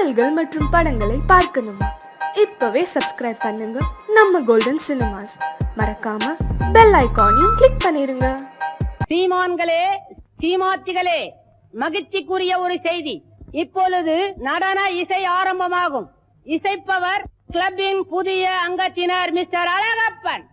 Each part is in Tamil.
பாடல்கள் மற்றும் படங்களை பார்க்கணுமா? இப்பவே சப்ஸ்கிரைப் பண்ணுங்க நம்ம கோல்டன் சினிமாஸ். மறக்காம பெல் ஐகானையும் கிளிக் பண்ணிருங்க. சீமான்களே, சீமாத்திகளே, மகிழ்ச்சிக்குரிய ஒரு செய்தி. இப்பொழுது நடன இசை ஆரம்பமாகும். இசைப்பவர் கிளப்பின் புதிய அங்கத்தினர் மிஸ்டர் அழகப்பன்.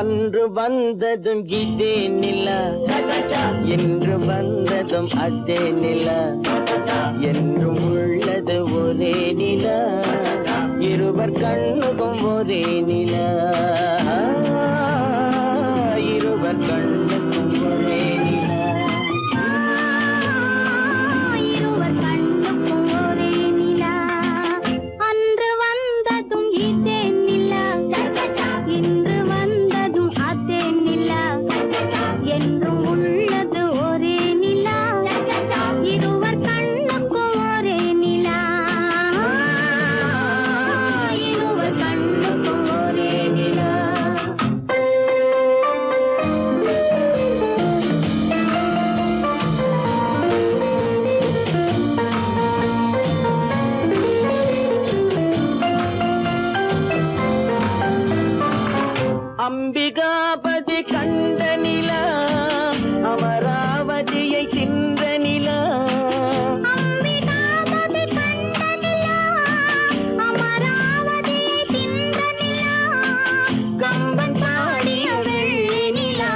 அன்று வந்ததும் இதே நிலா, என்று வந்ததும் அதே நிலா, என்றும் உள்ளது ஒரே நிலா, இருவர் கண்ணுக்கும் ஒரே நிலா, இருவர் கண்ணுக்கும் ஒரே நிலா, இருவர் கண்ணுக்கும் ஒரே நிலா. அன்று வந்ததும் இதே நிலா, இன்று வந்ததும் அதே நிலா, என்றும் உள்ளது ஒரே நிலா, இருவர் கண்ணுக்கும் ஒரே நிலா, இருவர் கண்ணுக்கும் ஒரே நிலா. அம்பிகாபதி கண்ட நிலா, அமராவதியை தின்ற நிலா, அம்பிகாபதி கண்ட நிலா, அமராவதியை தின்ற நிலா, கம்பன் பாடிய வெள்ளி நிலா,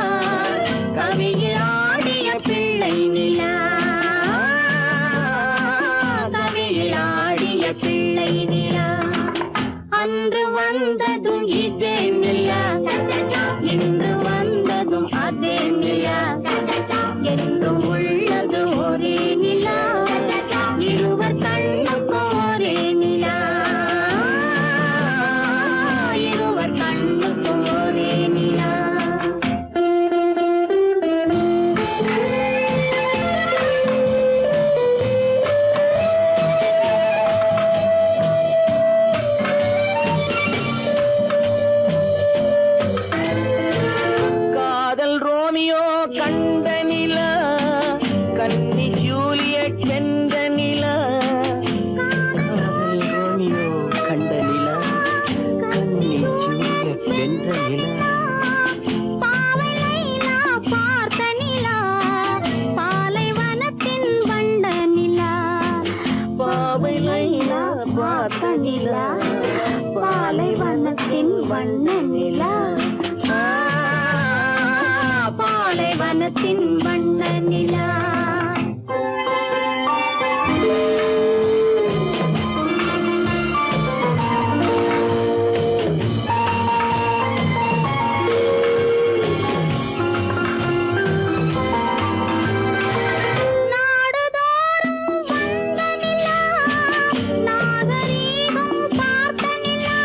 கவியில் ஆடிய பிள்ளை நிலா, கவியில் ஆடிய பிள்ளை நிலா. அன்று வந்ததும் இதே நிலா, இன்று வந்ததும் அதே நிலா, என்றும் உள்ளது ஒரே நிலா, இருவர் கண்ணுக்கும் ஒரே நிலா, இருவர் கண்ணுக்கும் ஒரே நிலா. காதல் ரோமியோ கண்ட நிலா, கன்னி ஜூலியட் வென்ற நிலா, காதல் ரோமியோ கண்ட நிலா, கன்னி ஜூலியட் வென்ற நிலா, பாவை லைலா பார்த்த நிலா, பாலைவனத்தின் வண்ண நிலா, பாவை லைலா பார்த்த நிலா, பாலைவனத்தின் வண்ண நிலா, பாலைவனத்தின் வண்ண நிலா. நாடுதோறும் வந்த நிலா, நாகரீகம் பார்த்த நிலா,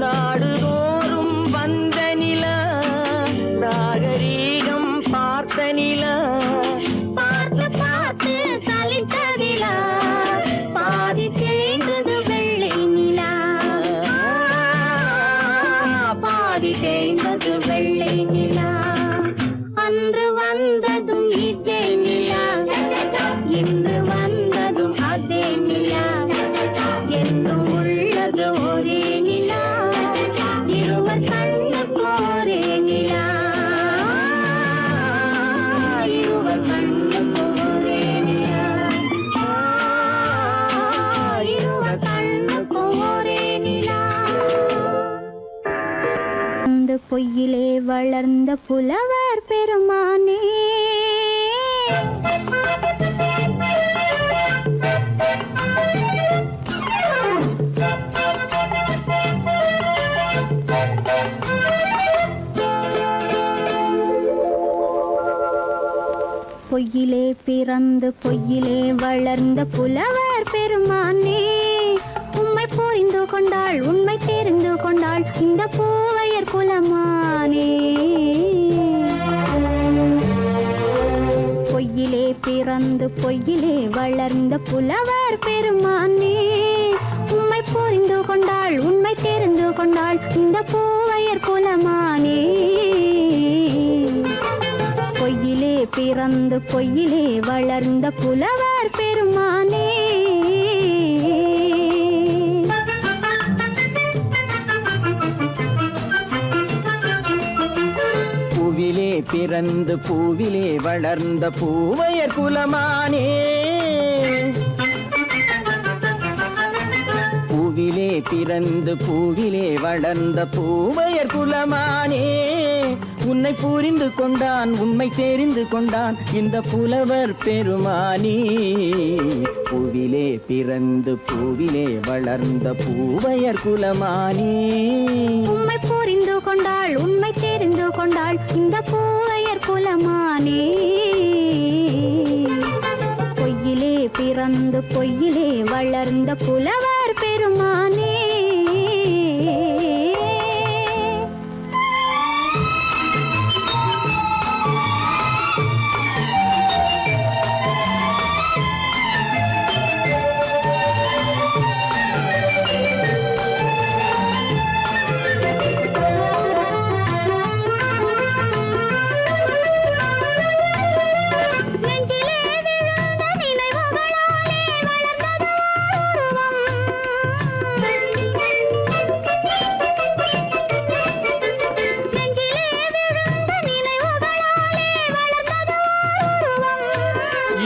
நாடுதோறும் வந்த நிலா, நாகரீகம் பார்த்த நிலா, பார்த்து பார்த்து சலித்ததிலா, பாதி தேய்ந்தது வெள்ளை நிலா, பாதி தேய்ந்தது வெள்ளை நிலா. அன்று வந்ததும் இதே நிலா, இன்று வந்ததும் அதே நிலா, என்றும் உள்ளது ஒரே நிலா, இருவர் கண்ணுக்கும் ஒரே நிலா, இருவர் கண்ணுக்கும் ஒரே நிலா, இருவர் கண்ணுக்கும் ஒரே நிலா. அந்த பொய்யிலே வளர்ந்த புலவர் பெருமானே, பொய்யிலே பிறந்து பொய்யிலே வளர்ந்த புலவர் பெருமானே, உம்மை புரிந்து கொண்டாள் உண்மை தெரிந்து கொண்டாள் இந்த பூவையர் குலமானே. பொய்யிலே பிற பிறந்து பொய்யிலே வளர்ந்த புலவர் பெருமானே உம்மை புரிந்து கொண்டாள் உண்மை தெரிந்து கொண்டாள் இந்த பூவையர் குலமானே பொய்யிலே பிறந்து பொய்யிலே வளர்ந்த புலவர் பெருமானே பூவிலே பிறந்து பூவிலே வளர்ந்த பூவையர் குலமானே பூவிலே பிறந்து பூவிலே வளர்ந்த பூவையர் குலமானே உன்னை புரிந்து கொண்டான் உண்மை தெரிந்து கொண்டான் இந்த புலவர் பெருமானே பூவிலே பிறந்து பூவிலே வளர்ந்த பூவையர் குலமானே உம்மை புரிந்து கொண்டாள் உண்மை தெரிந்து கொண்டாள் இந்த பூவையர் குலமானே பொய்யிலே பிறந்து பொய்யிலே வளர்ந்த புலவர் பெருமானே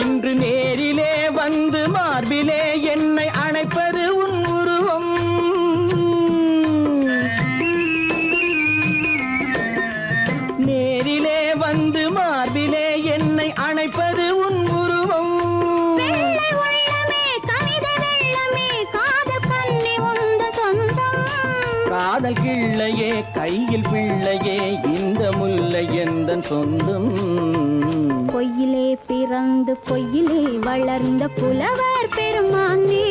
இன்று நேரிலே வந்து மார்பிலே என்னை அணைப்பது உன் உருவம் நேரிலே வந்து மார்பிலே என்னை அணைப்பது உன் உருவம் காதல் கிள்ளையே கையில் பிள்ளையே இந்த முல்லை எந்தன் சொந்தம் பொய்யிலே பிறந்து பொய்யிலே வளர்ந்த புலவர் பெருமானே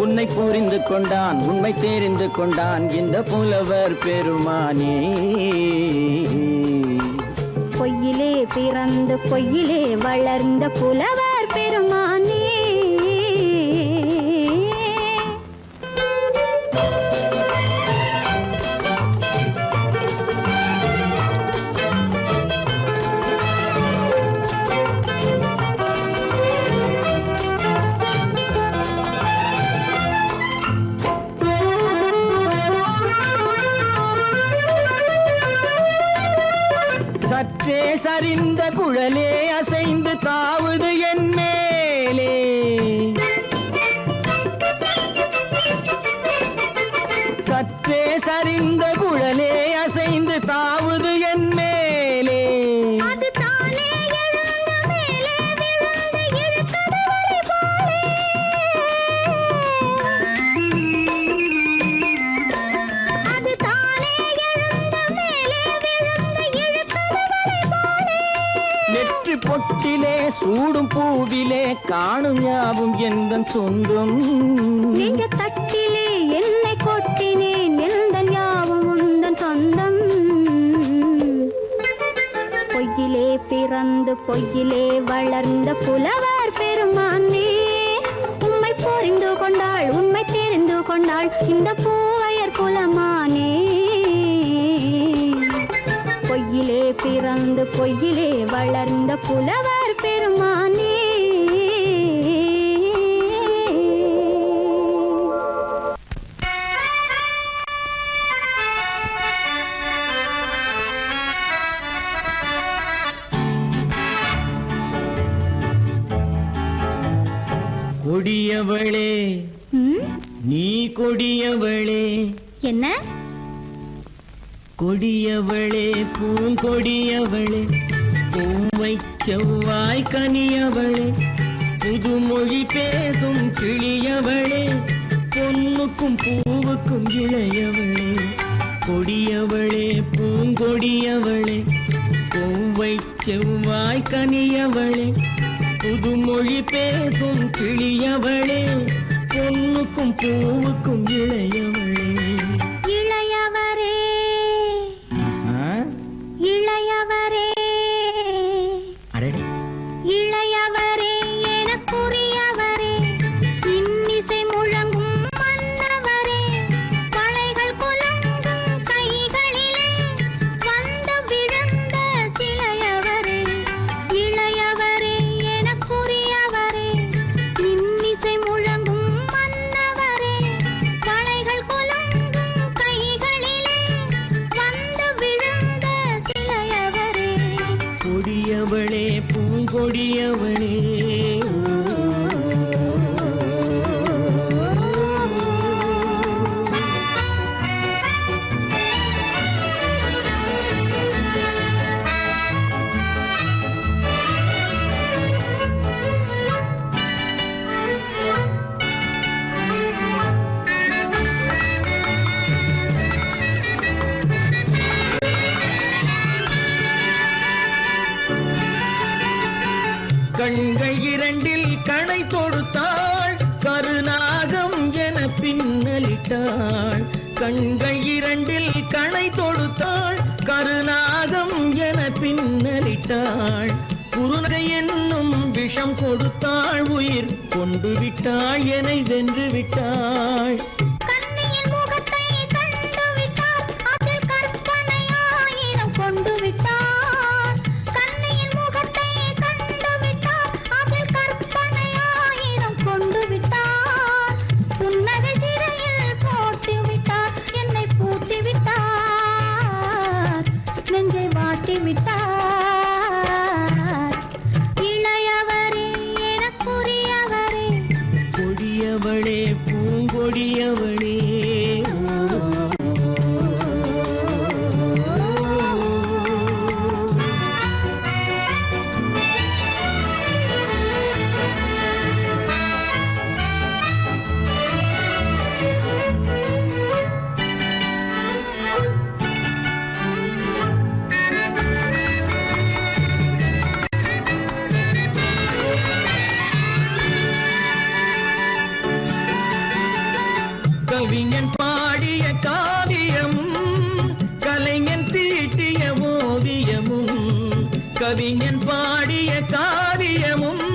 உன்னை புரிந்து கொண்டான் உண்மை தெரிந்து கொண்டான் இந்த புலவர் பெருமானே பொய்யிலே பிறந்து பொய்யிலே வளர்ந்த புலவர் பெருமானே சற்றே சரிந்த குழலே அசைந்து தாவுது என் மேலே சற்றே சரிந்த குழலே அசைந்து தாவுது என் மேலே நெற்றி பொட்டிலே சூடும் பூவிலே காணும் யாவும் எந்தன் சொந்தம் நெஞ்ச தட்டிலே என்னை கொட்டினேன் எந்தன் யாவும் உந்தன் சொந்தம் பொய்யிலே பிறந்து பொய்யிலே வளர்ந்த புலவர் பெருமானே உம்மை புரிந்து கொண்டாள் உண்மை தெரிந்து கொண்டாள் இந்த பூவையர் குலமானே பொய்யிலே பிறந்து பொய்யிலே வளர்ந்த புலவர் பெருமானே கொடியவளே நீ கொடியவளே என்ன கொடியவளே பூங்கொடியவளே பூவை செவ்வாய் கனியவளே புதுமொழி பேசும் கிளியவளே பொன்னுக்கும் பூவுக்கும் இளையவளே கொடியவளே பூங்கொடியவளே பூவை செவ்வாய் கனியவளே புதுமொழி பேசும் கிளியவளே பொன்னுக்கும் பூவுக்கும் இளையவளே இளையவரே இளையவரே அடடே இளையவரே கணை தொடுத்தாள் கருநாகம் என பின்னலிட்டாள் கண்கள் இரண்டில் கணை தொடுத்தாள் கருநாகம் என பின்னலிட்டாள் குருநகை என்னும் விஷம் கொடுத்தாள் உயிர் கொண்டு விட்டாள் என்னை வென்று விட்டாள் கண்ணியின் முகத்தை கண்டு விட்டார் அதில் கற்பனை ஆயிரம் கொண்டு விட்டார் கண்ணியின் முகத்தை கண்டு விட்டார் அதில் கற்பனை ஆயிரம் கொண்டு விட்டார் புன்னகை சிறையில் போட்டு விட்டார் என்னை பூட்டி விட்டார் நெஞ்சை வாட்டி விட்டார் இளையவரே எனக்குரியவரே கொடியவளே பூங்கொடியவளே கவிஞன் பாடிய காவியமும் கலைஞன் தீட்டிய ஓவியமும் கவிஞன் பாடிய காவியமும்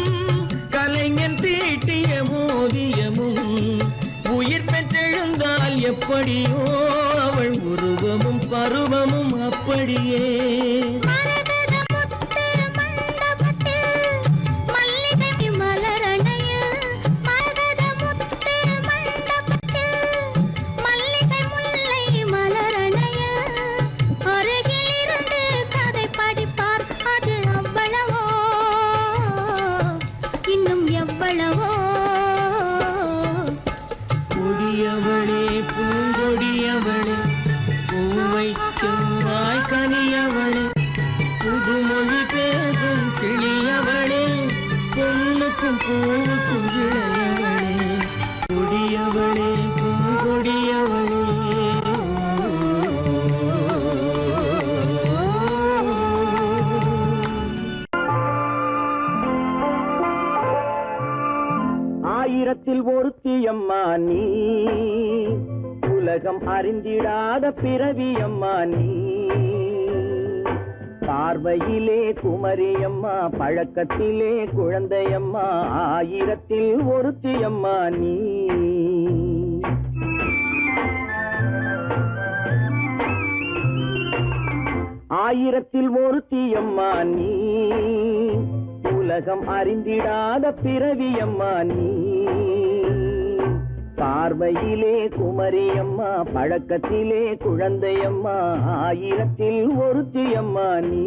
கலைஞன் தீட்டிய ஓவியமும் உயிர் பெற்றெழுந்தால் எப்படியோ அவள் உருவமும் பருவமும் அப்படியே மரகத முத்து மண்டபத்தில் மல்லிகை மலரணையில் மரகத முத்து மண்டபத்தில் மல்லிகை முல்லை மலரணையில் அருகில் இருந்து கதை படிப்பார் அது அவ்வளவோ இன்னும் எவ்வளவோ கொடியவளே பூங்கொடியவளே பூவை செவ்வாய் கனியவளே புதுமொழி பேசும் கிளியவளே பொண்ணுக்கும் பூவுக்கும் இளையவளே கொடியவளே பூங்கொடியவளே ஆயிரத்தில் ஒருத்தியம்மா நீ உலகம் அறிந்திடாத பிறவியம்மா நீ பார்வையிலே குமரியம்மா பழக்கத்திலே குழந்தையம்மா ஆயிரத்தில் ஒருத்தியம்மா நீ ஆயிரத்தில் ஒருத்தியம்மா நீ உலகம் அறிந்திடாத பிறவியம்மா நீ பார்வையிலே குமரியம்மா பழக்கத்திலே குழந்தையம்மா ஆயிரத்தில் ஒருத்தியம்மா நீ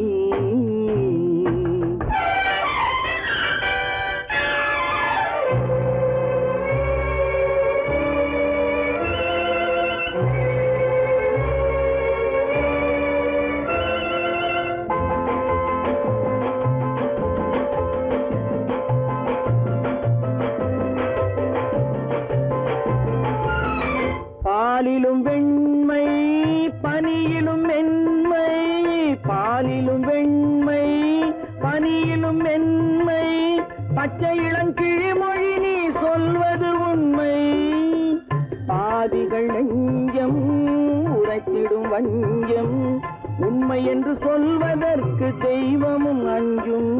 பாலிலும் வெண்மை பனியிலும் மென்மை பாலிலும் வெண்மை பனியிலும் மென்மை பச்சை இளங்கிழிமொழி நீ சொல்வது உண்மை பாதிகள் நெஞ்சம் உரைத்திடும் வஞ்சம் உண்மை என்று சொல்வதற்கு தெய்வமும் அஞ்சும்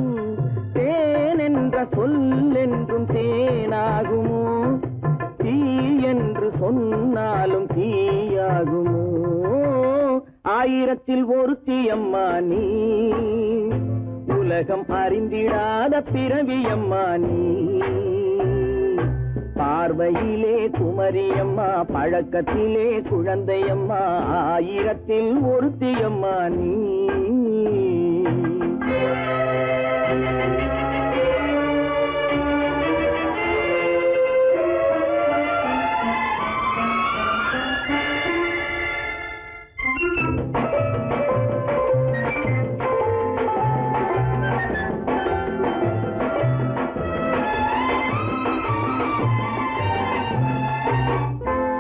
தேன் என்ற சொல் என்றும் தேனாகுமோ தீ என்று சொன்னாலும் தீயாகுமோ ஆயிரத்தில் ஒருத்தியம்மா நீ உலகம் அறிந்திடாத பிறவியம்மா நீ பார்வையிலே குமரியம்மா பழக்கத்திலே குழந்தையம்மா ஆயிரத்தில் ஒருத்தியம்மா நீ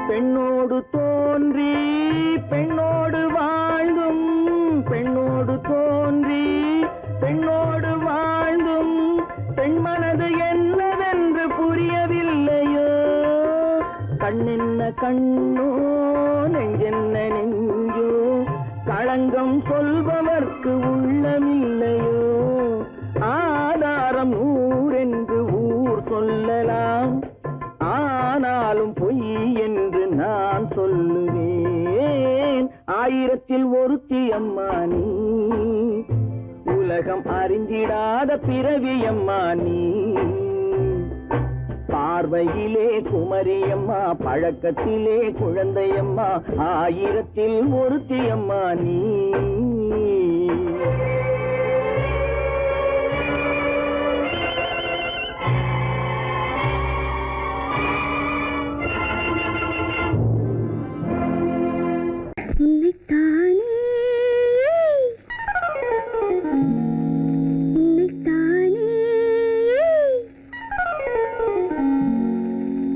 பெண்ணோடு தோன்றி பெண்ணோடு வாழ்ந்தும் பெண்ணோடு தோன்றி பெண்ணோடு கண்ணோ நெஞ்சென்ன நெஞ்சோ களங்கம் சொல்பவர்க்கு உள்ளமில்லையோ ஆதாரம் ஊரென்று ஊர் சொல்லலாம் ஆனாலும் பொய் என்று நான் சொல்லுவேன் ஆயிரத்தில் ஒருத்தி அம்மா நீ உலகம் அறிந்திடாத பிறவி அம்மா நீ பார்வையிலே குமரியம்மா பழக்கத்திலே குழந்தையம்மா ஆயிரத்தில் ஒருத்தி அம்மா நீ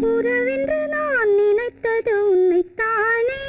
உறவென்று நான் நினைத்தது உன்னைத்தானே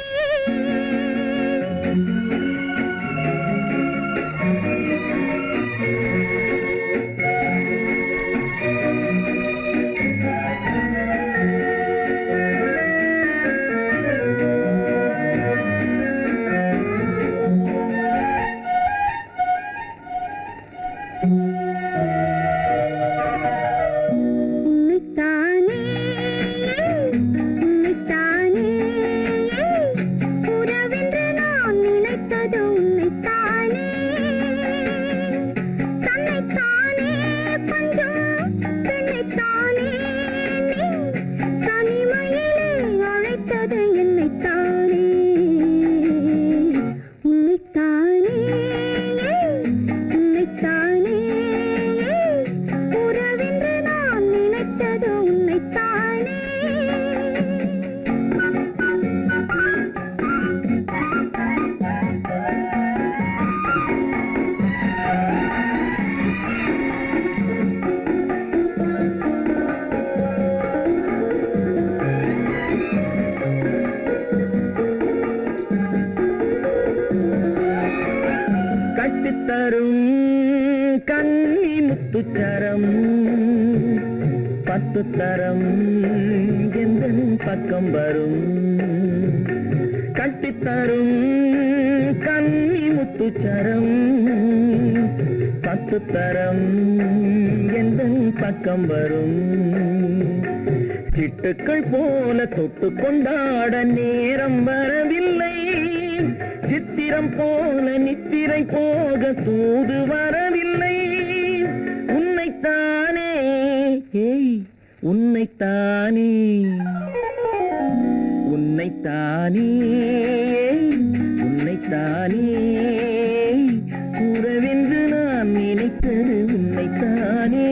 கட்டித்தரும் கன்னி முத்துச்சரம் 10 தரம் எந்தன் பக்கம் வரும் கட்டித்தரும் கன்னி முத்துச்சரம் 10 தரம் எந்தன் பக்கம் வரும் சிட்டுக்கள் போல தொட்டு கொண்டாட நேரம் வரவில்லை சித்திரம் போல நித்திரை போக தூது வரவில்லை உன்னைத்தானே ஏய் உன்னைத்தானே உன்னைத்தானே உன்னைத்தானே உறவென்று நான் நினைத்தது உன்னைத்தானே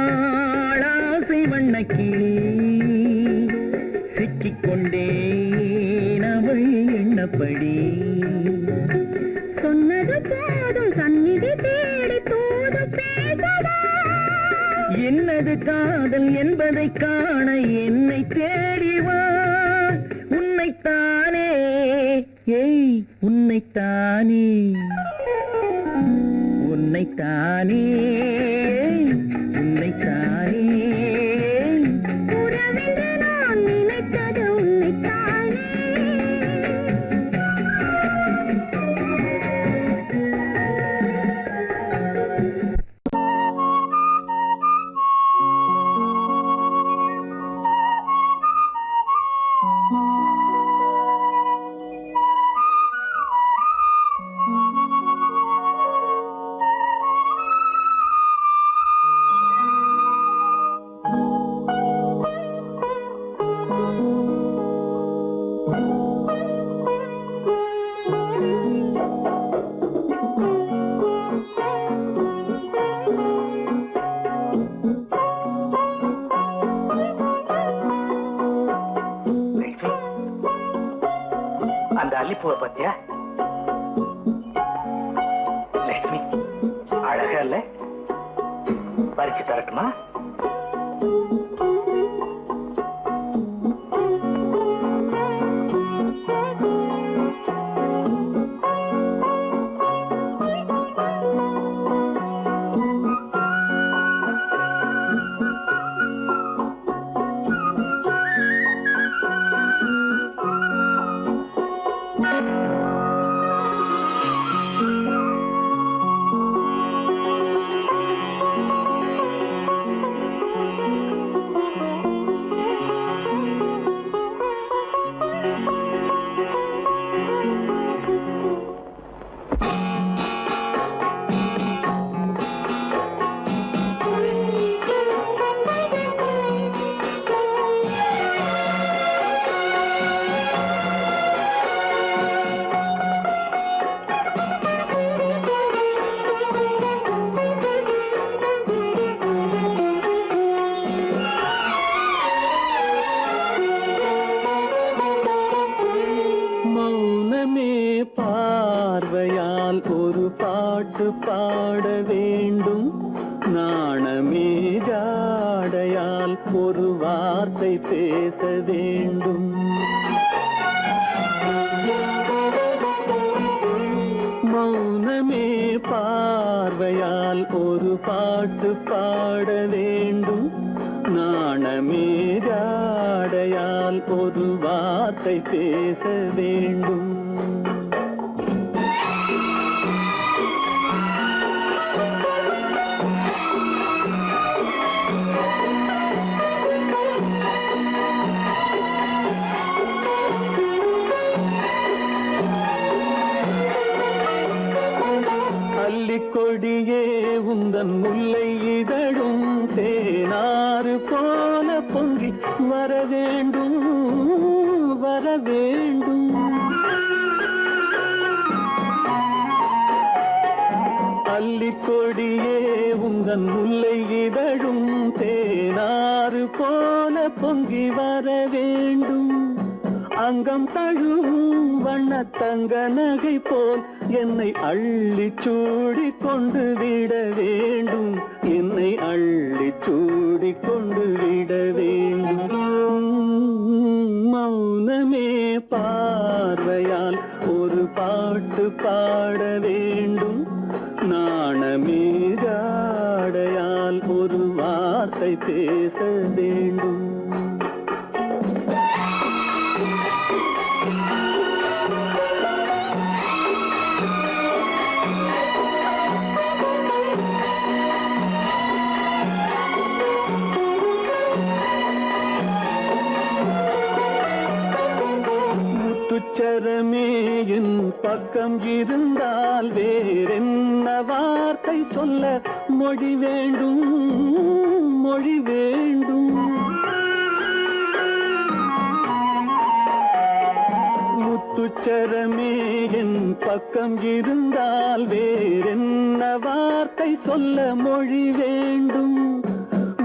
வட்டமிட்டாளாசை வண்ணக்கிளி சிக்கிக்கொண்டேன் அவள் எண்ணப்படி சொன்னது போதும் சந்நிதி தேடி தூது பேசவா என்னது காதல் என்பதை காண என்னை தேடிவா உன்னைத்தானே ஏய் உன்னைத்தானே உன்னைத்தானே உன்னைத்தானே பூவை பத்தியா? லட்சுமி அழகா இல்ல? பறிச்சு தரட்டுமா? பார்வையால் ஒரு பாட்டு பாட வேண்டும், நாணமே ஜாடையால் ஒரு வார்த்தை பேச வேண்டும். மௌனமே பார்வையால் ஒரு பாட்டு பாட வேண்டும், நாணமே ஜாடையால் ஒரு வார்த்தை பேச வேண்டும். கொடியே உந்தன் முல்லை இதழும் தேனாறு போல பொங்கி வர வேண்டும், வர வேண்டும். அல்லிக்கொடியே உந்தன் முல்லை இதழும் தேனாறு போல பொங்கி வர வேண்டும். அங்கம் தழுவும் வண்ணத்தங்க நகை போல் என்னை அள்ளி சூடி கொண்டு விட வேண்டும், என்னை அள்ளி சூடி கொண்டு விட வேண்டும். மௌனமே பார்வையால் ஒரு பாட்டு பாட வேண்டும், நாணமே ஜாடையால் ஒரு வார்த்தை பேச வேண்டும். முத்துச்சரமே என் பக்கம் இருந்தால் வேறென்ன வார்த்தை சொல்ல மொழி வேண்டும், மொழி வேண்டும். முத்துச்சரமே என் பக்கம் இருந்தால் வேறென்ன வார்த்தை சொல்ல மொழி வேண்டும்.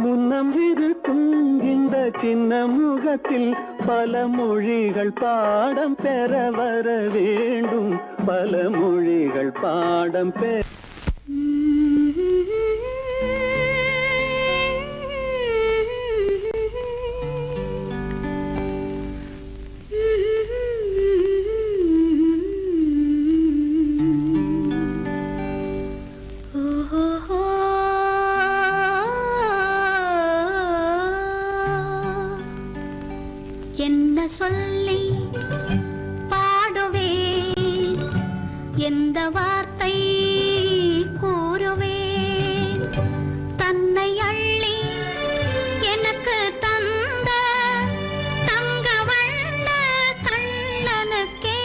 முன்னம் இருக்கும் இந்த சின்ன முகத்தில் பல மொழிகள் பாடம் பெற வர வேண்டும், பல மொழிகள் பாடம் பெற. என்ன சொல்லி பாடுவேன், எந்த வார்த்தை கூறுவேன். தன்னை அள்ளி எனக்கு தந்த தங்க வண்ண கண்ணனுக்கே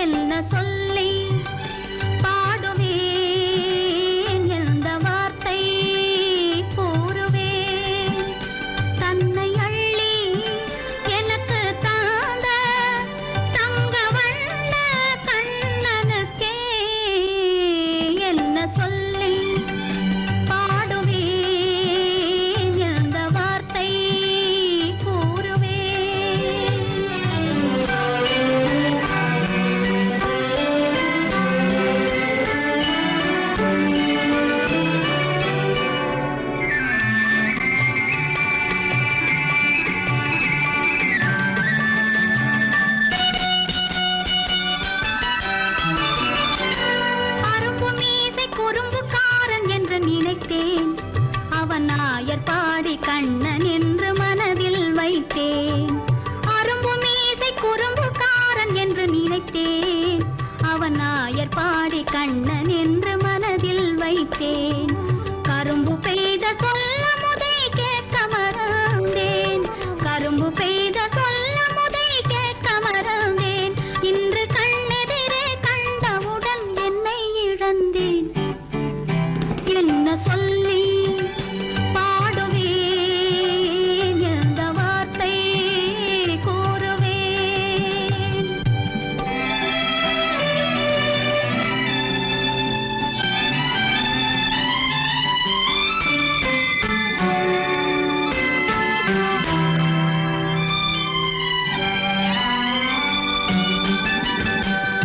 என்ன சொல்லி பாடுவேன், எந்த வார்த்தை கூறுவேன். தன்னை எனக்கு தாந்த தங்க வண்ண கண்ணனு பாடி கண்ணன் என்று மனதில் வைத்தேன். அரும்பு மீசை குறும்புக்காரன் என்று நினைத்தேன். அவன் நாயர் பாடி கண்ணன் என்று மனதில் வைத்தேன். கரும்பு பெய்த சொல்ல முதை கேட்க மறந்தேன். கரும்பு பெய்த சொல்ல முதை கேட்க மறந்தேன். இன்று கண்ணெதிரே கண்டவுடன் என்னை இழந்தேன். என்ன சொல்லி பாடுவேன், எந்த வார்த்தை கூறுவேன்?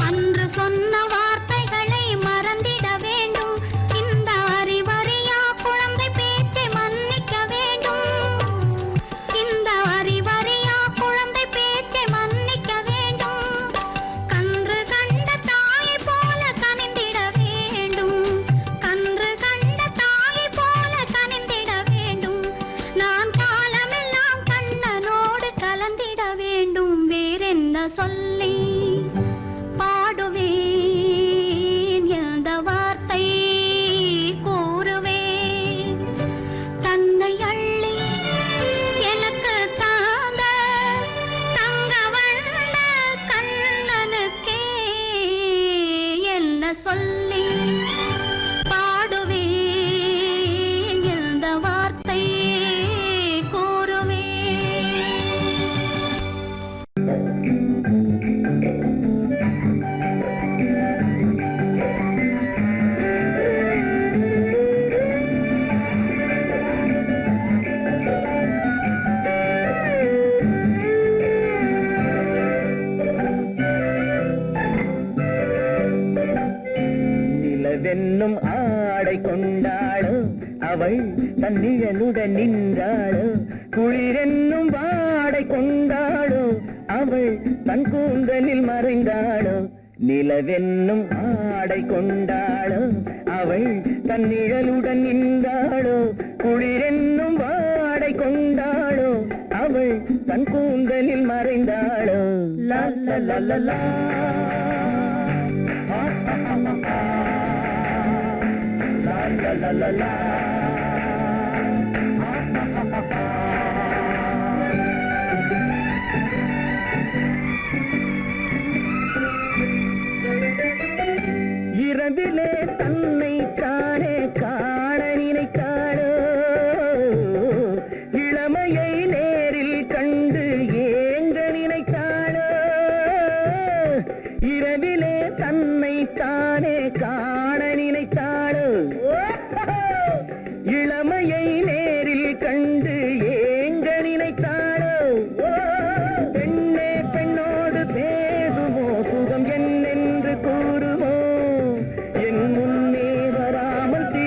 அன்று சொன்ன வார்த்தைகளை மறந்திட வேண்டும். இந்த அறிவறியா குழந்தை பேச்சை மன்னிக்க வேண்டும். இந்த அறிவறியா குழந்தை பேச்சை மன்னிக்க வேண்டும். கன்று கண்ட தாயை போல கனிந்திட வேண்டும். கன்று கண்ட தாயை போல கனிந்திட வேண்டும். நான் காலமெல்லாம் கண்ணனோடு கலந்திட வேண்டும். வேறென்ன சொல்லி பாடுவேன், எந்த வார்த்தை கூறுவேன்? தன்னை அள்ளி எனக்கு தாந்த தங்க வண்ண கண்ணனுக்கே என்ன சொல்லி பாடுவேன், எந்த வார்த்தை கூறுவேன்? நிலவென்னும் ஆடை கொண்டாளோ அவள் தன்னிழலுடன் நின்றாளோ. குளிரென்னும் வாடை கொண்டாளோ அவள் தன் கூந்தலில் மறைந்தாளோ. நிலவென்னும் ஆடை கொண்டாளோ அவள் தன் நிழலுடன் நின்றாளோ. குளிரென்னும் வாடை கொண்டாளோ அவள் தன் கூந்தலில் மறைந்தாளோ. லா லா லா லா லா. La la la la. இரவிலே தன்னை தானே காண நினைத்தாளோ. இளமையை நேரில் கண்டு ஏங்க நினைத்தாளோ. இரவிலே தன்னை தானே காண நினைத்தாளோ. இளமையை நேரில் கண்டு ஏங்க நினைத்தாளோ. பெண்ணே பெண்ணோடு பேசுமோ, சுகம் என்னென்று கூறுமோ, என் முன்னே வராமல் தீ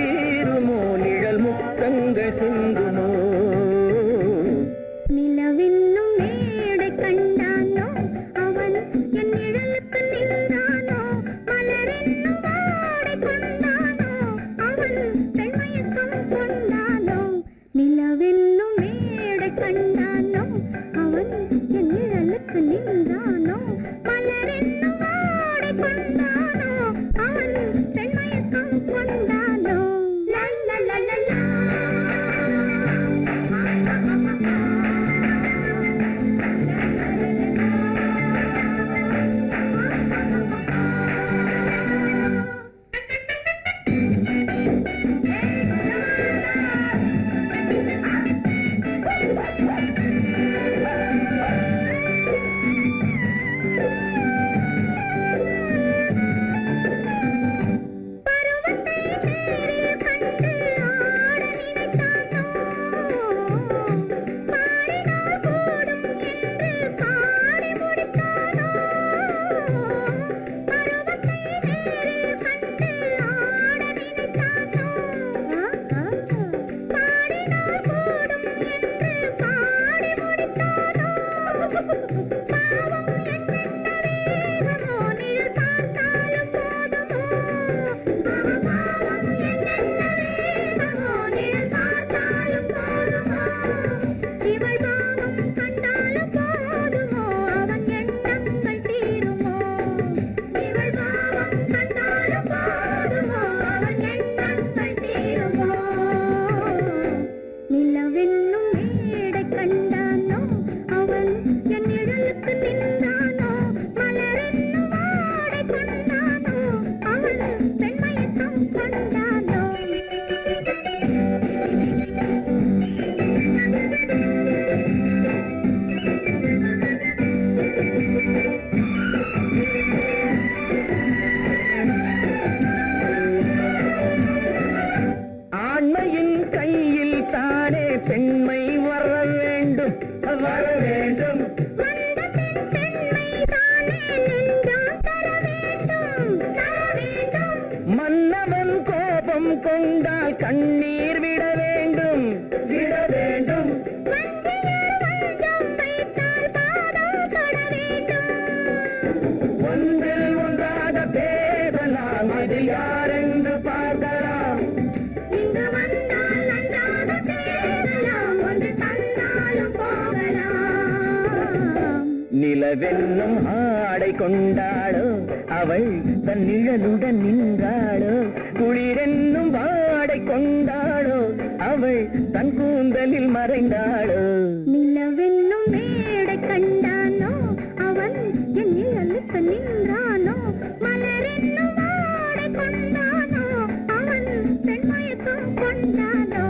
கொண்டானோ ஆண்மையின் கையில் தானே பெண்மை வர வேண்டும் வர வேண்டும். வந்த பெண்மை தானே நெஞ்சம் தர வேண்டும் மன்னவன் கோபம் கொண்டால் கண்ணீர் விட வேண்டும் விட வேண்டும். ஒன்றில் ஒன்றாக பேசலாம் அது யாரென்று பார்க்கலாம். இங்கு வந்தால் நன்றாக பேசலாம் ஒன்று தந்தாலும் போகலாம் நிலவென்னும் ஆடை கொண்டாளோ அவள் தன் நிழலுடன் நின்றாளோ. குளிரென்னும் வாடை கொண்டாளோ அவள் தன் கூந்தலில் மறைந்தாளோ. நிலவென்னும் மேடை கண்டானோ அவன் என் நிழலுக்கு நின்றானோ. மலரென்னும் வாடை கொண்டானோ அவன் பெண்மயக்கம் கொண்டானோ.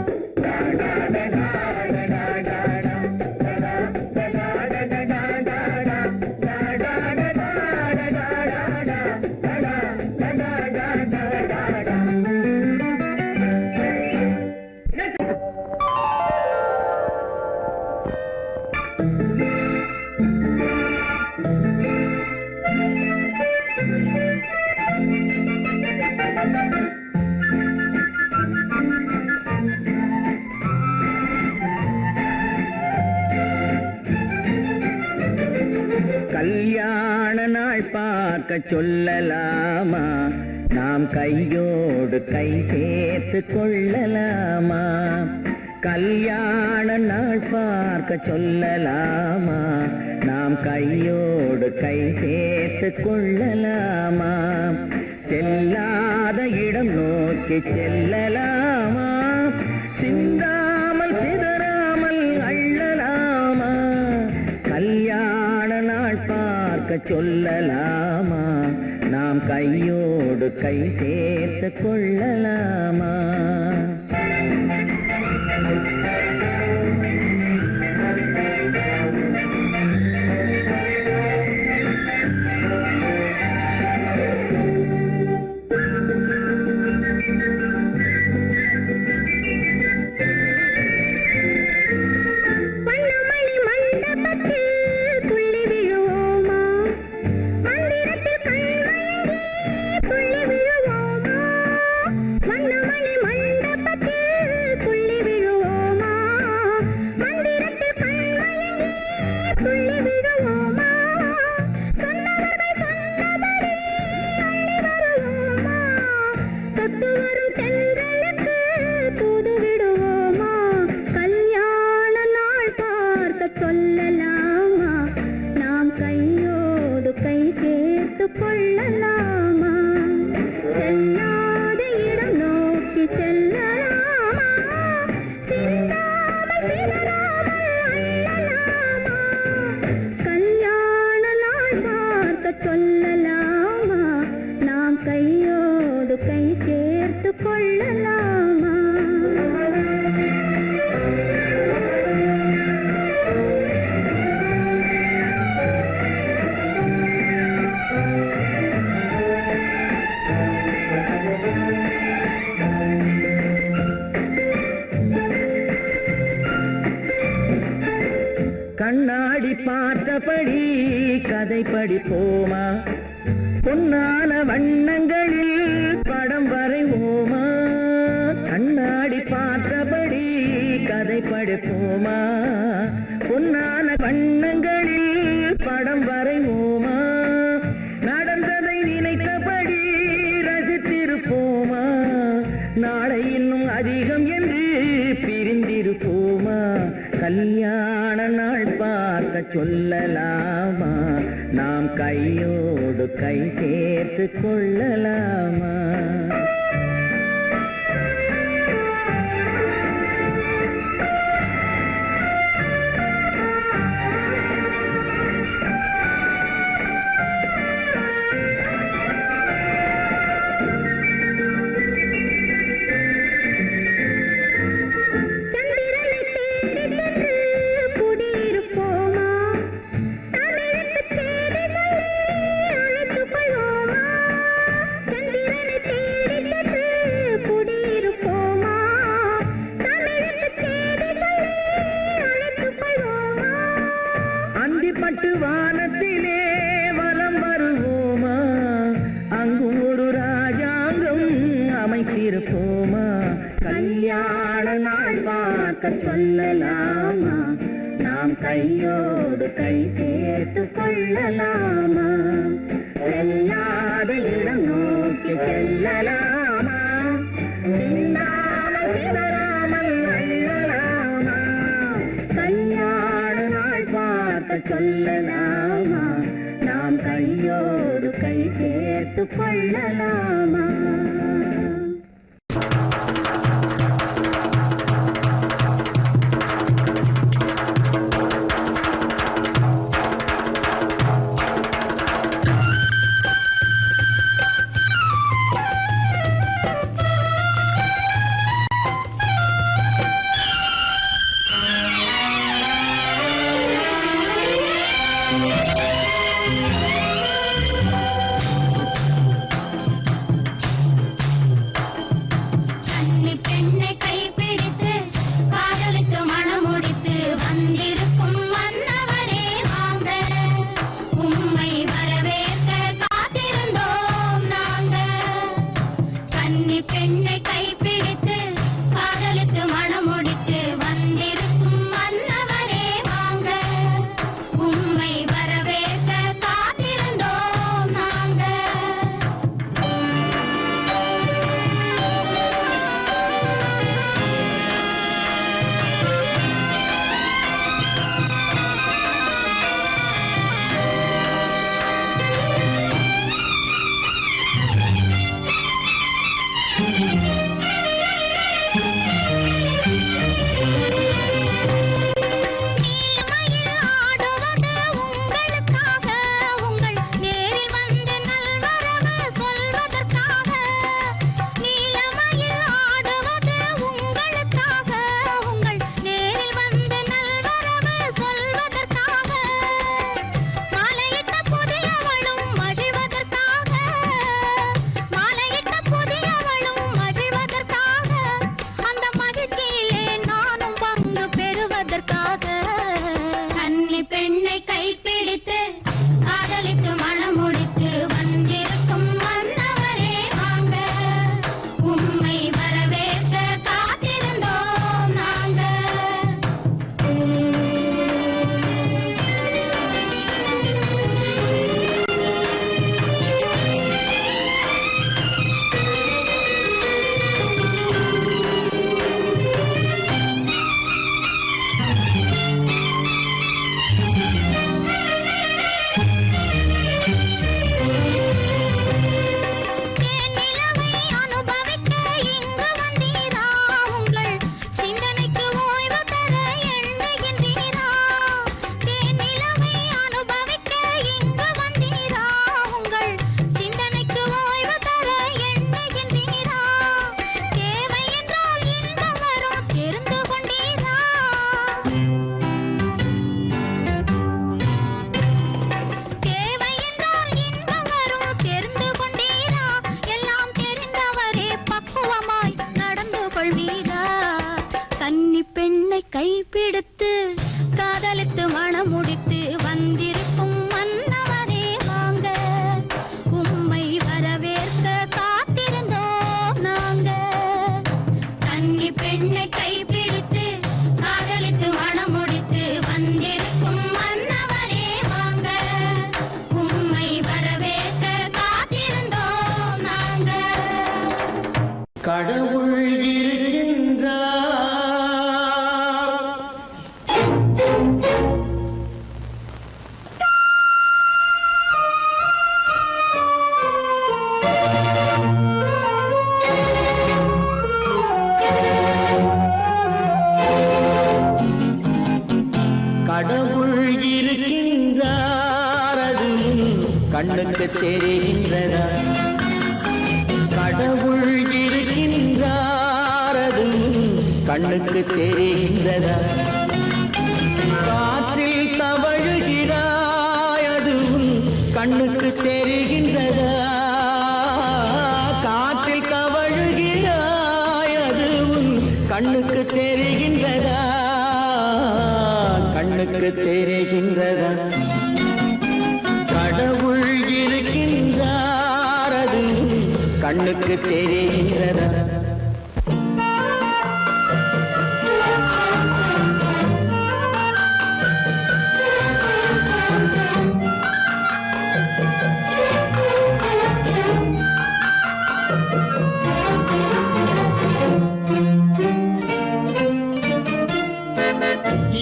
கல்யாண நாள் பார்க்க சொல்லலாமா நாம் கையோடு கை சேர்த்து கொள்ளலாமா. கல்யாண நாள் பார்க்க சொல்லலாமா நாம் கையோடு கை சேர்த்து கொள்ளலாமா. செல்லாத இடம் நோக்கி செல்லலாமா சிந்தாமல் சிதறாமல் அள்ளலாமா. கல்யாண நாள் பார்க்க சொல்லலாமா நாம் கையோடு கை சேர்த்து கொள்ளலாமா. வண்ணமணி மண்டபத்தில் துள்ளி விழுவோமா மந்திரத்தில் கண்மயங்கி துள்ளி விழுவோமா. வண்ணமணி மண்டபத்தில் துள்ளி விழுவோமா மந்திரத்தில் கண்மயங்கி துள்ளி விழுவோமா. சொன்னவர்கள் சொன்னபடி அள்ளி வருவோமா. தொட்டு வரும் தென்றலுக்கு தூது விடுவோமா. கல்யாண நாள் பார்க்க சொல்லலாமா நாம் கையோடு கை சேர்த்து கொள்ளலாமா. செல்லாத இடம் நோக்கி செல்லலாமா சிந்தாமல் சிதறாமல் அள்ளலாமா. கல்யாண நாள் பார்க்க சொல்லலாமா நாம் கையோடு கை சேர்த்து கொள்ளலாமா. கண்ணாடி பார்த்தபடி கதை படிப்போமா பொன்னான வண்ணங்களில் படம் வரைவோமா. கண்ணாடி பார்த்தபடி கதை படிப்போமா பொன்னான வண்ணங்களில் படம் வரைவோமா. நடந்ததை நினைத்தபடி ரசித்திருப்போமா நாளை இன்னும் அதிகம் என்று பிரிந்திருப்போமா. கல்யாண நாள் பார்க்க சொல்லலாமா நாம் கையோடு கை சேர்த்து கொள்ளலாமா. அமைத்திருப்போமா கல்யாண நாள் பார்க்க சொல்லலாமா நாம் கையோடு கை சேர்த்து கொள்ளலாமா செல்லாத இடம் நோக்கி செல்லலாமா சிந்தாமல் சிதறாமல் அள்ளலாமா கல்யாண நாள் பார்க்க சொல்லலாமா நாம் கையோடு கை சேர்த்து கொள்ளலாமா கைப்பிடித்து காதலித்து மனம் முடித்து வந்திருக்கும் மன்னவரே வாங்க உம்மை வரவேற்க காத்திருந்தோம் நாங்க கன்னி பெண்ணை கைப்பிடித்து காதலித்து மனம் முடித்து வந்திருக்கும் மன்னவரே வாங்க உம்மை வரவேற்க காத்திருந்தோம் நாங்க கடவுள் இருக்கின்றார் கடவுள் இருக்கின்றார் அது கண்ணுக்கு தெரிகின்றதா கடவுள் இருக்கின்றார் அது கண்ணுக்கு தெரிகின்றதா காற்றில் தவழுகிறாய் அது கண்ணுக்கு தெரிகின்றதா காற்றில் தவழுகிறாய் அது கண்ணுக்கு தெரிகின்றதா கண்ணுக்கு தெரிகின்றதா கடவுள் இருக்கின்றார் அது கண்ணுக்கு கண்ணுக்கு தெரிகின்றதா?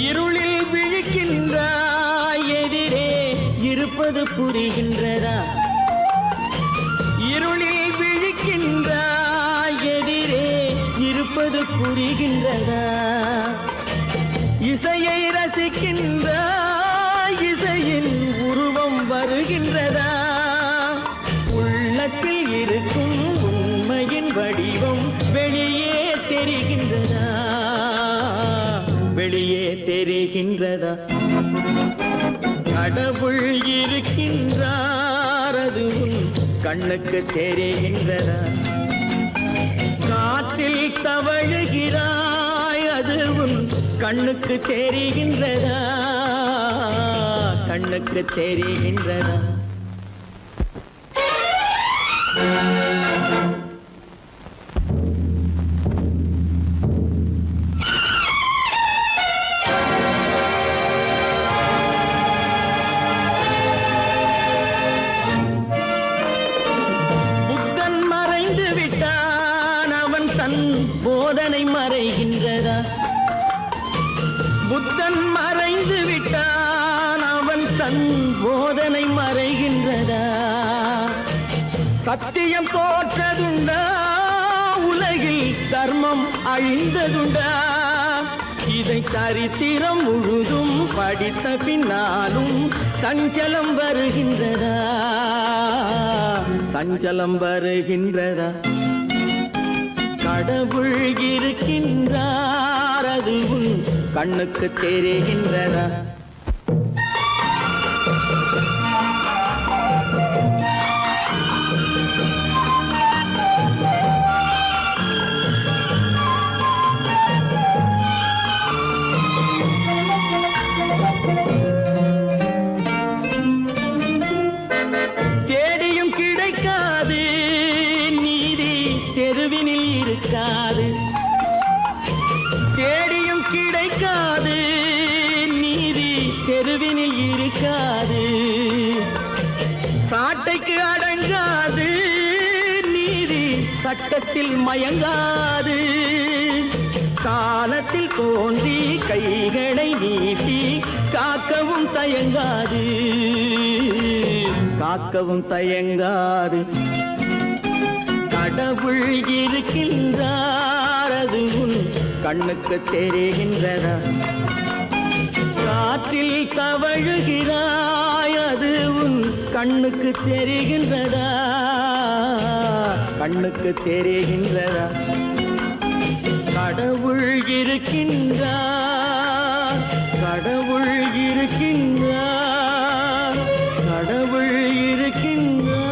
இருளில் விழிக்கின்றாய், எதிரே இருப்பது புரிகின்றதா? இருளில் விழிக்கின்றாய், எதிரே இருப்பது புரிகின்றதா? இசையை ரசிக்கின்றாய், இசையின் உருவம் வருகின்றதா? உள்ளத்தில் இருக்கும் உண்மையின் வடிவம் வெளியே தெரிகின்றதா? வெளியே தெரிகின்றதா? கடவுள் இருக்கின்றார், அது உன் கண்ணுக்கு தெரிகின்றதா? காற்றில் தவழுகிறாய், அது உன் கண்ணுக்கு தெரிகின்றதா? கண்ணுக்கு தெரிகின்றதா? புத்தன் மறைந்து விட்டான், அவன் தன் போதனை மறைகின்றதா? புத்தன் மறைந்து விட்டான், அவன் தன் போதனை மறைகின்றதா? சத்தியம் தோற்றதுண்டா? உலகில் தர்மம் அழிந்ததுண்டா? இதை சரித்திரம் முழுதும் படித்த பின்னாலும் சஞ்சலம் வருகின்றதா? சஞ்சலம் வருகின்றதா? கடவுள் இருக்கின்றார், அது உன் கண்ணுக்கு தெரிகின்றதா? தேடியும் கிடைக்காது நீதி, தெருவினில் இருக்காது. தேடியும் கிடைக்காது நீதி, தெருவினில் இருக்காது. சாட்டைக்கு அடங்காது நீதி, சட்டத்தில் மயங்காது. காலத்தில் தோன்றி கைகளை நீட்டி காக்கவும் தயங்காது, காக்கவும் தயங்காது. கடவுள் இருக்கின்றார், அது உன் கண்ணுக்கு தெரிகின்றதா? காற்றில் தவழுகிறாய், அது உன் கண்ணுக்கு தெரிகின்றதா? கண்ணுக்கு தெரிகின்றதா? கடவுள் இருக்கின்றார், கடவுள் இருக்கின்றார், கடவுள் இருக்கின்றார்.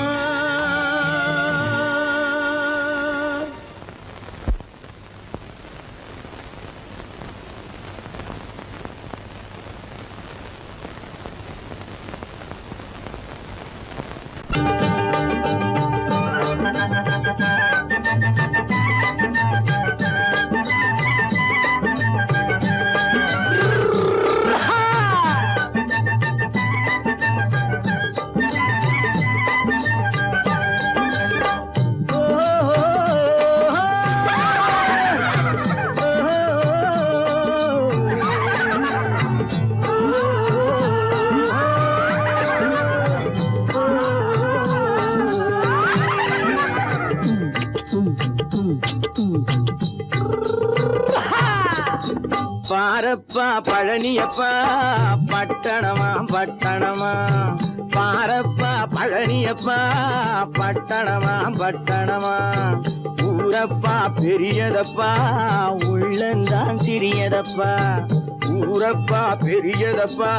பாரப்பா பழனியப்பா பட்டணமா பட்டணமா, பாரப்பா பழனியப்பா பட்டணமா பட்டணமா. ஊரப்பா பெரியதப்பா, உள்ளந்தான் சிறியதப்பா. ஊரப்பா பெரியதப்பா,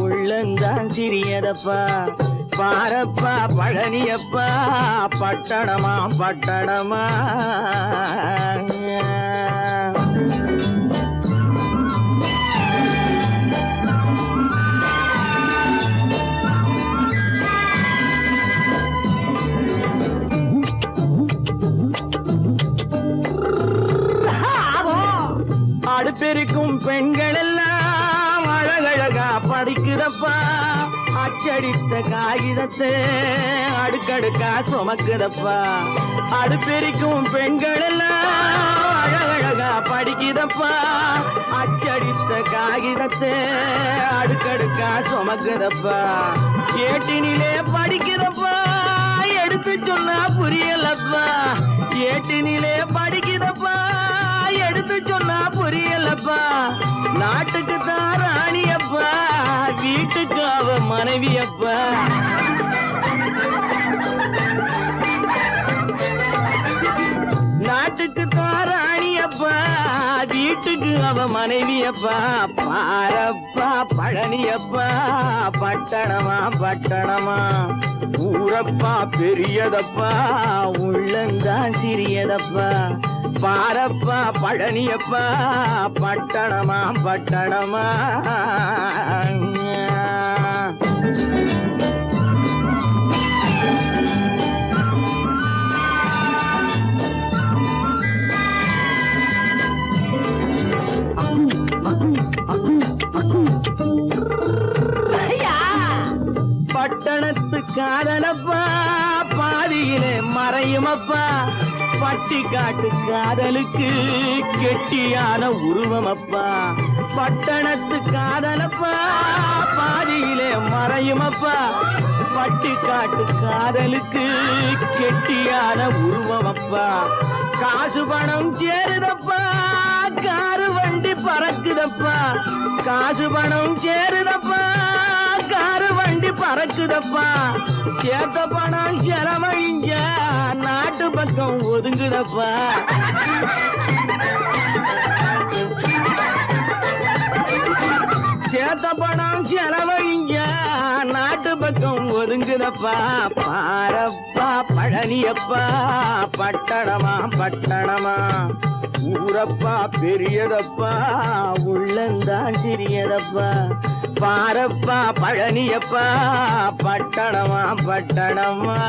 உள்ளந்தான் சிறியதப்பா. பாரப்பா பழனியப்பா பட்டணமா பட்டணமா. அடுப்பெருக்கும் பெண்கள் எல்லாம் அழகழகா படிக்குதப்பா அச்சடித்த காகிதத்தை அடுக்கடுக்கா சுமக்குதப்பா அடுப்பெருக்கும் பெண்கள் எல்லாம் அழகழகா படிக்குதப்பா அச்சடித்த காகிதத்தை அடுக்கடுக்கா சுமக்குதப்பா ஏட்டினிலே படிக்குதப்பா எடுத்து சொன்னா புரியலப்பா ஏட்டினிலே படிக்குதப்பா எடுத்து சொன்னா புரியலப்பா நாட்டுக்கு தான் ராணியப்பா வீட்டுக்கு அவ மனைவியப்பா நாட்டுக்கு தான் ராணியப்பா வீட்டுக்கு அவ மனைவியப்பா பாரப்பா பழனியப்பா பட்டணமா பட்டணமா ஊரப்பா பெரியதப்பா உள்ளந்தான் சிறியதப்பா பாரப்பா பழனியப்பா பட்டணமா பட்டணமா பட்டணத்து காதலப்பா பாதியிலே மறையுமப்பா பட்டி காட்டு காதலுக்கு கெட்டியான உருவமப்பா பட்டணத்து காதலப்பா பாதியிலே மறையுமப்பா பட்டி காட்டு காதலுக்கு கெட்டியான உருவமப்பா காசு பணம் சேருதப்பா காரு வண்டி பறக்குதப்பா காசு பணம் சேருதப்பா காரு வண்டி பறக்குதப்பா சேத்த பணம் செலவழிஞ்ச நாட்டு பக்கம் ஒதுங்குதப்பா சேத்த பணம் செலவழிஞ்ச நாட்டு பக்கம் ஒதுங்குதப்பா பாரப்பா பழனியப்பா பட்டணமா பட்டணமா ஊரப்பா பெரியதப்பா உள்ளந்தான் சிறியதப்பா பாரப்பா பழனியப்பா பட்டணமா பட்டணமா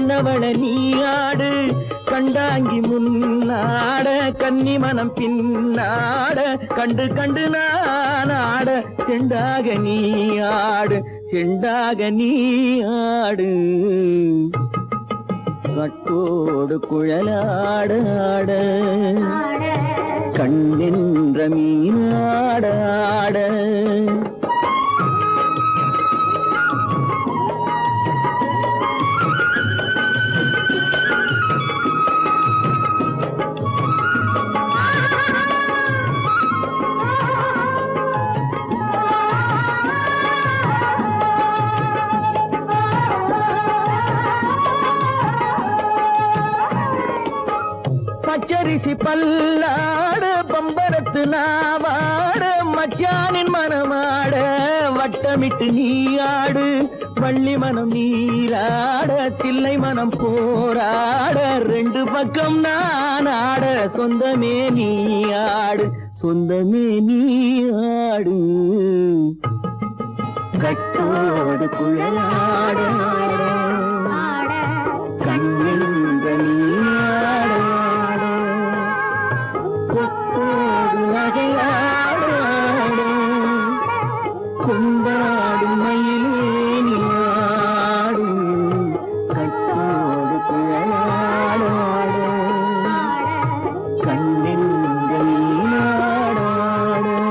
கண்ணவள நீயாடு கண்டாங்கி முன்னாட கன்னி மனம் பின்னாட கண்டு கண்டு நானாட செண்டாக நீயாடு செண்டாக நீயாடு கட்டோடு குழலாட ஆட கண்ணென்ற மீனாட ஆட பச்சரிசி பல்லாட பம்பரத்து நாவாட மச்சானின் மனமாட வட்டமிட்டு நீயாடு வள்ளி மனம் நீராட தில்லை மனம் போராட ரெண்டு பக்கம் நான் ஆட சொந்தமே நீயாடு சொந்தமே நீயாடு கட்டோடு குழலாட கண்ணென்ற நீயாட கொண்டாடும் மயிலேனியாடும் கட்டோடு குழலாடாடும் கண்ணெங்கள் நாடாடும்.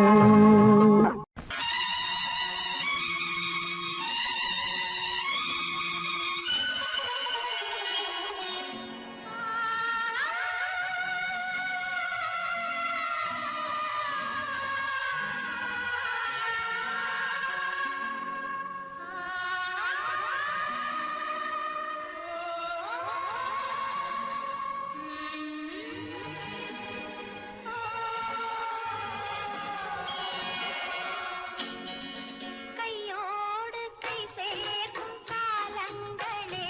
கையோடு கை சேர்க்கும் காலங்களே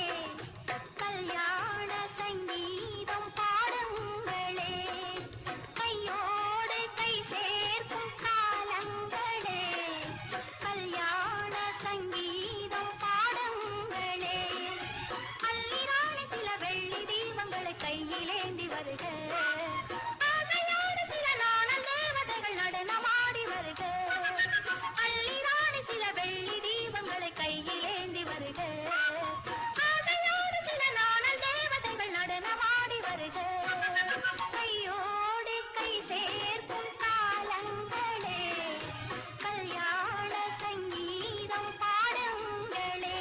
கல்யாண சங்கீதம் பாடுங்களே கையோடு கை சேர்க்கும் காலங்களே கல்யாண சங்கீதம் பாடுங்களே அள்ளிராணி சில வெள்ளி தீபங்களை கையிலேந்தி வருக ஆசையோடு சில நாணல் தேவதைகள் நடனமாடி வருக அள்ளிராணி சில வெள்ளி தீபங்களை கையிலேந்தி வருக ஆசையோடு சில நாணல் தேவதைகள் நடனமாடி வருக கையோடு கை சேர்க்கும் காலங்களே கல்யாண சங்கீதம் பாடுங்களே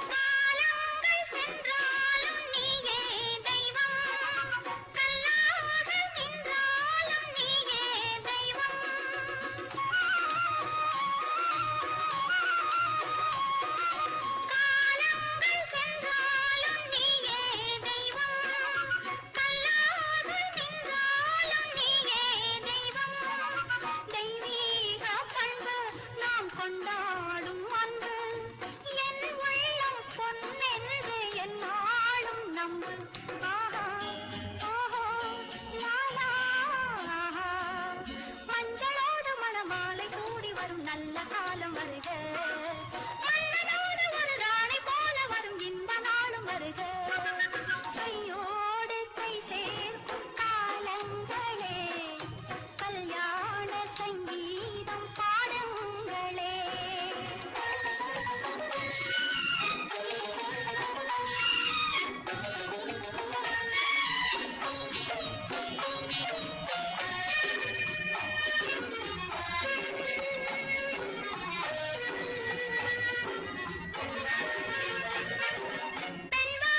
காலங்கள் சென்றாலும் நீயே தெய்வம் கல்லாக நின்றாலும் நீயே தெய்வம் காலங்கள் சென்றாலும் நீயே தெய்வம் கல்லாக நின்றாலும் நீயே தெய்வம் தெய்வீக பண்பு நாம் கொண்டாடும் அன்பு என் உள்ளம் பொன்னென்று என்னாலும் நம்பு ஆஹா ஓஹோ லாலா ஆஹா மஞ்சளோடு மணமாலை சூடி வரும் நல்ல காலம் வருக மன்னனோடு ஒரு ராணி போல வரும் இந்த நாளும் வருக கையோடு கை சேர்க்கும் காலங்களே கல்யாண சங்கீதம் பாடுங்களே பெண்வா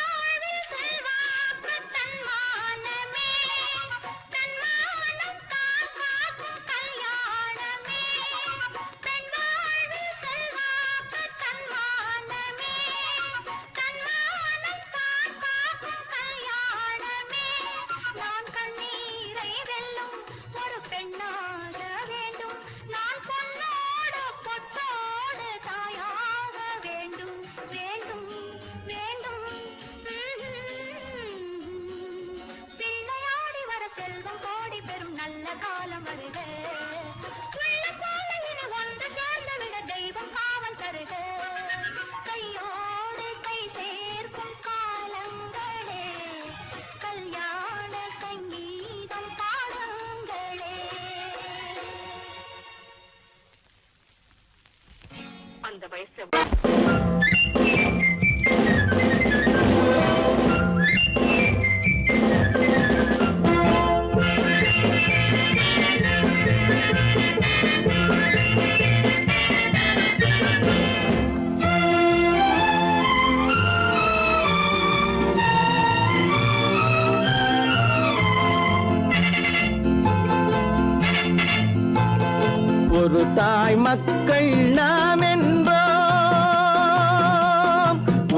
அந்த வயசுல ஒரு தாய் மக்கள் நாம் என்போம்,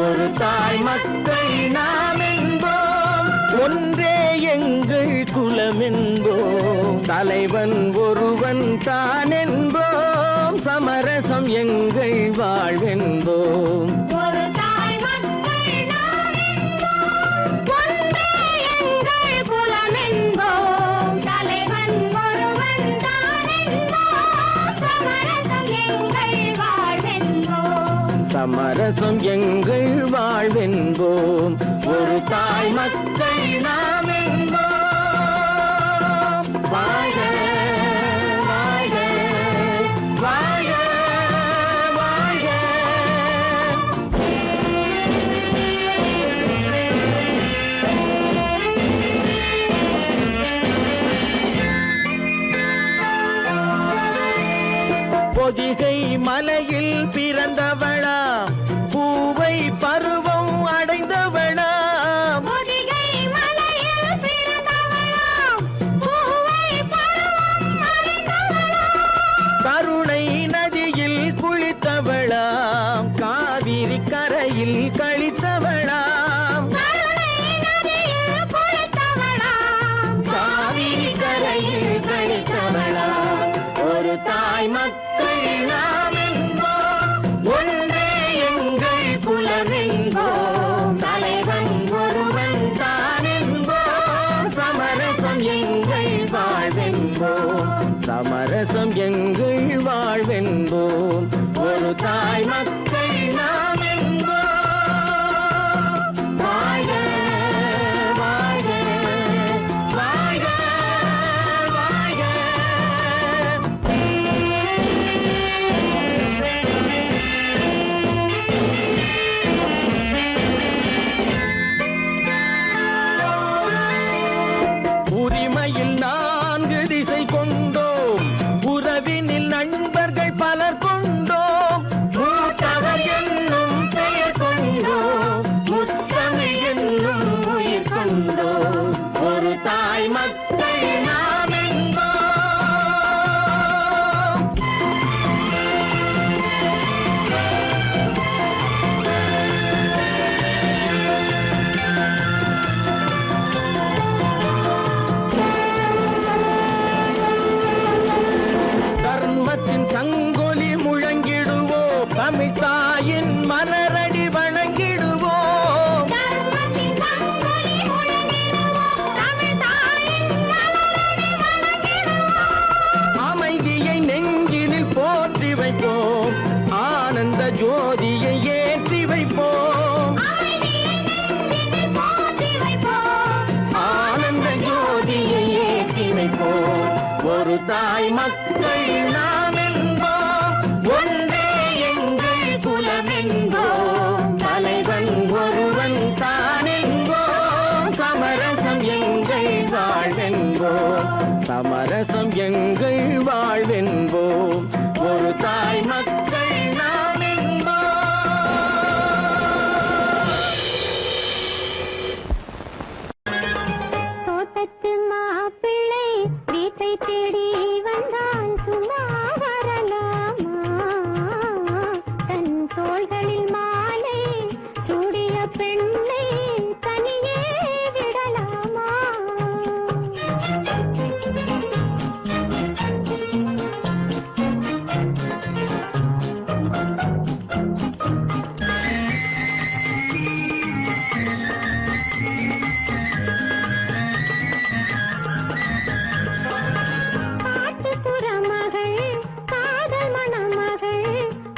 ஒரு தாய் மக்கள் நாம் என்போம், ஒன்றே எங்கள் குலம் என்போம், தலைவன் ஒருவன் தான் என்போம், சமரசம் எங்கள் வாழ்வென்போம். ஒரு தாய் மக்கள் நாம் என்போம், ஒன்றே எங்கள் குலம் என்போம், தலைவன் ஒருவன் தான் என்போம், சமரசம் எங்கள் வாழ்வென்போம். சமரசம் எங்கள் வாழ்வென்போம். ஒரு தாய் மக்கள் நாம் என்போம். வாழ்க வாழ்க வாழ்க வாழ்க. பொதிகை மலையில் பிறந்தவளா, பூவை பருவம் அடைந்தவளா, பொதிகை மலையில் பிறந்தவளாம், பூவை பருவம் அடைந்தவளாம், கருணை நதியில் குளித்தவளாம், காவிரி கரையில் கழித்தவளாம், கருணை நதியில் குளித்தவளாம், காவிரி கரையில் கழித்தவளாம். ஒரு தாய் மக்கள் நாம் என்போம், ஒன்றே எங்கள் குலம் என்போம், தலைவன் ஒருவன் தான் என்போம், சமரசம் எங்கள் வாழ்வென்போம், சமரசம் எங்கள் வாழ்வென்போம். ஒரு தாய் மக்கள் நாம் என்போம். வாழ்க வாழ்க வாழ்க வாழ்க. உரிமையில் 4 திசை கொண்டோம், உறவினில் நண்பர்கள் பலர் கொண்டோம், மூத்தவர் என்னும் பெயர் கொண்டோம், முத்தமிழ் என்னும் உயிர் கொண்டோம். ஒரு தாய் மக்கள் நாம் என்போம். தர்மத்தின் சங்கொலி முழங்கிடுவோம், தமிழ் தாயின் மலரடி வணங்கிடுவோம், தர்மத்தின் சங்கொலி முழங்கிடுவோம், தமிழ் தாயின் மலரடி வணங்கிடுவோம், அமைதியை நெஞ்சினில் போற்றி வைப்போம், ஆனந்த ஜோதியை ஏற்றி வைப்போம், அமைதியை நெஞ்சினில் போற்றி வைப்போம், ஆனந்த ஜோதியை ஏற்றி வைப்போம். ஒரு தாய் மக்கள் நாம் என்போம், ஒன்றே எங்கள் குலம் என்போம், தலைவன் ஒருவன் தான் என்போம், சமரசம் எங்கள் வாழ்வென்போம், சமரசம் எங்கள் வாழ்வென்போம். ஒரு தாய் மக்கள் நாம் என்போம். தோட்டத்து மாப்பிள்ளை வீட்டை தேடி வந்தான், சும்மா வரலாமா? தன் தோள்களில் மாலை சூடிய பெண்ணை தனியே விடலாமா? காட்டுப்புற மகள், காதல் மணமகள்,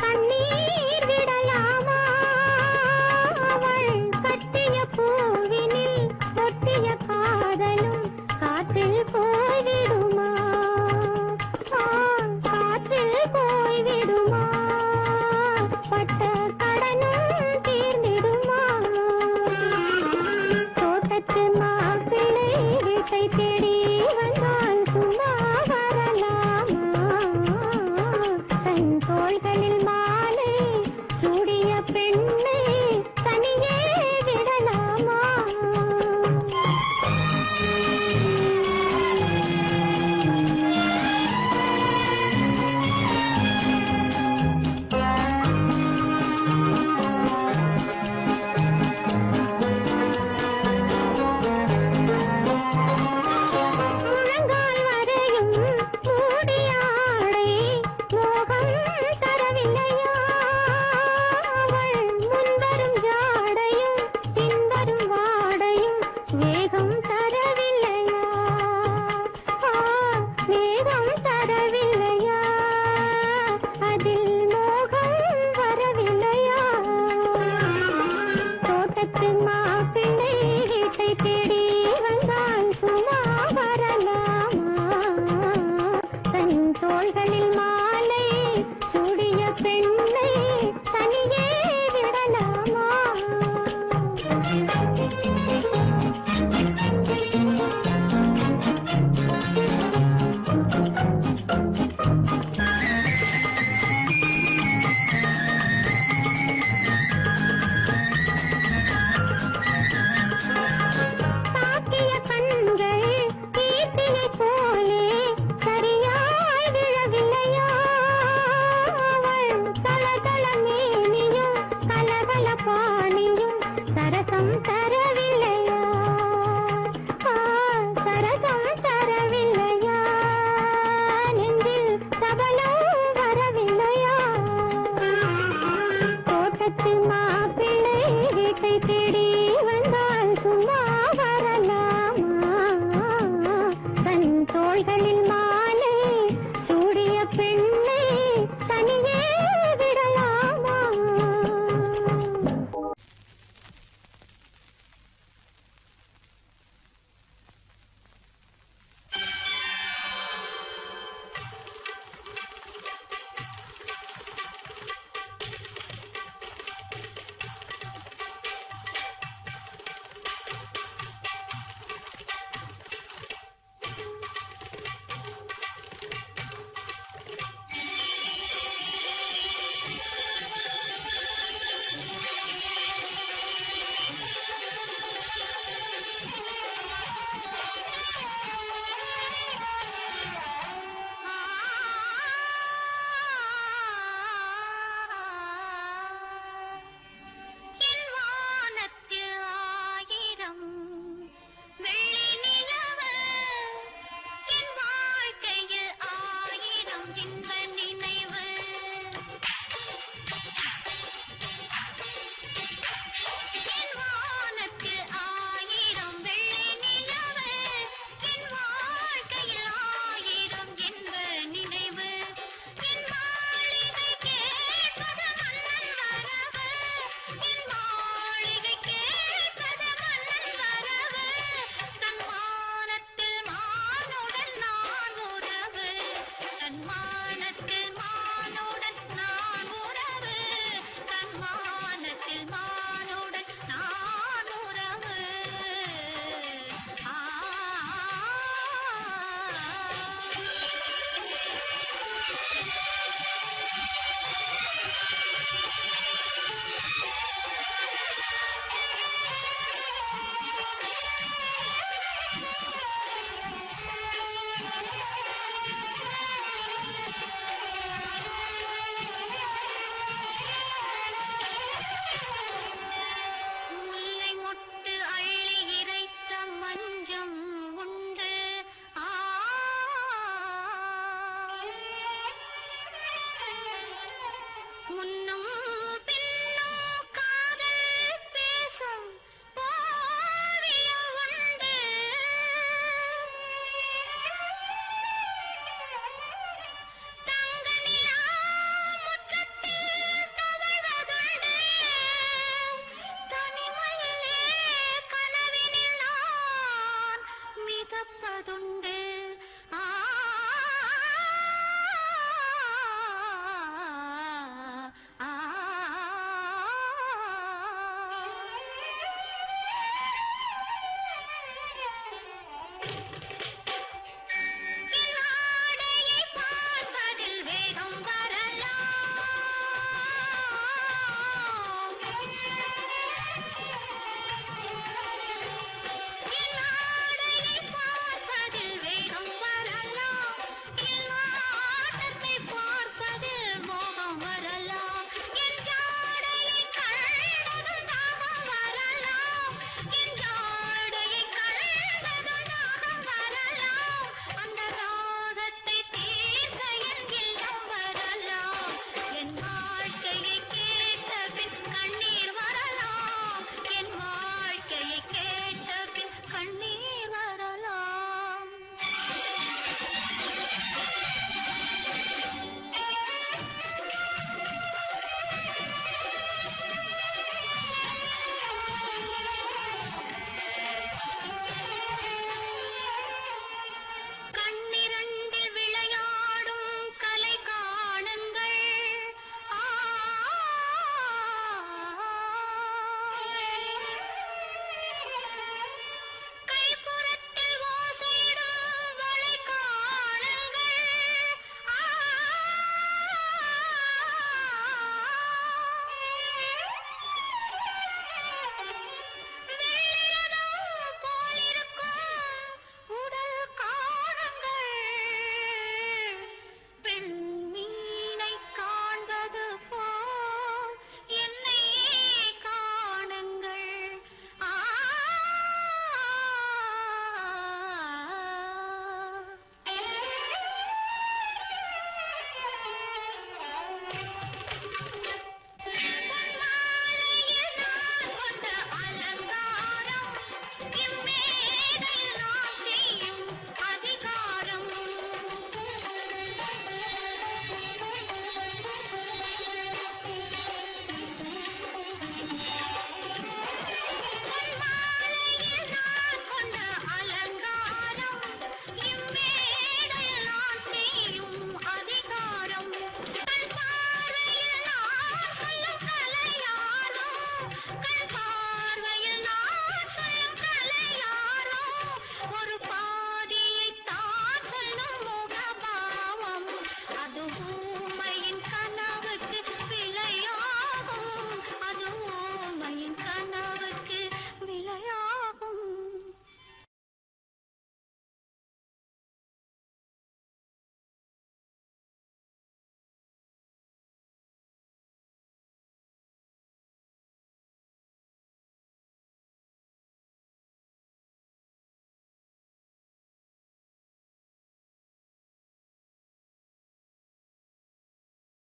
கண்ணீர் விடலாமா? அவள் கட்டிய பூவினில் ஒட்டிய காதலும் காற்றில் போய்விடுமா? காற்றில் போய்விடுமா? பெண்